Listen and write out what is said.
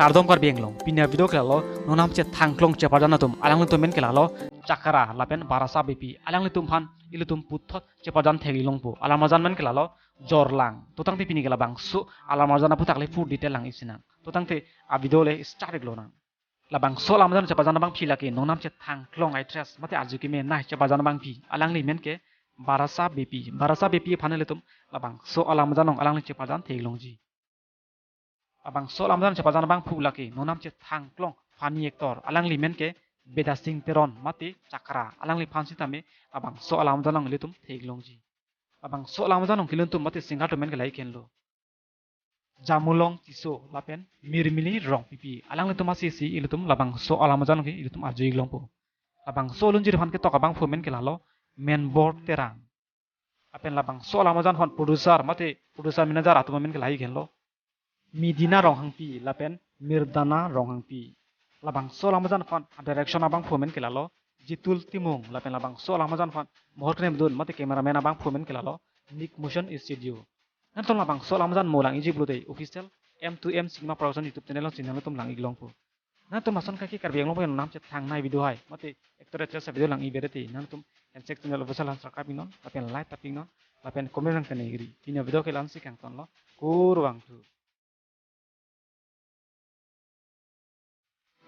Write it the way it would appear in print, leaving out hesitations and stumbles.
kardom kar benglong pinya video kelalo nonam che thangklong che padana tum alang tum men kelalo chakara lapen barasa bepi alang tum phan ilutum puthot che padan thegilong pu alamajan men kelalo jorlang tutang te pini kelabang su alamajana putak le fu detail lang isina tutang te abido le start glona labang so alamajan che padana bang philaki nonam che thangklong ai tres mate ajuki me nai che padana bang phi alang li men ke barasa bepi phanele tum labang so alamajanong alang li che padan thegilong ji abang so lamdan cepat jangan bang laki nonam ce thangklong fani ektor alang limen ke beda sing teron mati cakra alang li fansi tame abang so lamdan ang litum theglong ji abang so lamdan ang kiluntum mati singato men ke lai kenlo jamulong tiso lapen mirmili rong pipi alang litum si ilutum labang so lamdan ke ilutum ajui glong po abang so lunjir fan ke tok abang fomen ke lalo men board terang apen labang so lamdan fan producer manager atu men ke lai kenlo Midina rong hangpi lapen mirdana rong hangpi labang so lamajan fan direction abang fomen kelalo jitul timung lapen labang so lamajan fan mohor kene dun mate cameraman abang fomen kelalo Nick Motion Studio nanton labang so lamajan molang iji blute official M2M Sigma Production YouTube channel tum lang iglong pu nanton mason kaki karbiang long pen nam chet thang nai video hai mate actor actress video lang i bereti nantum ensek channel official han sakap non lapen like taping non lapen comment nang kene iri tina video kelan sikang ton lo kurwang tu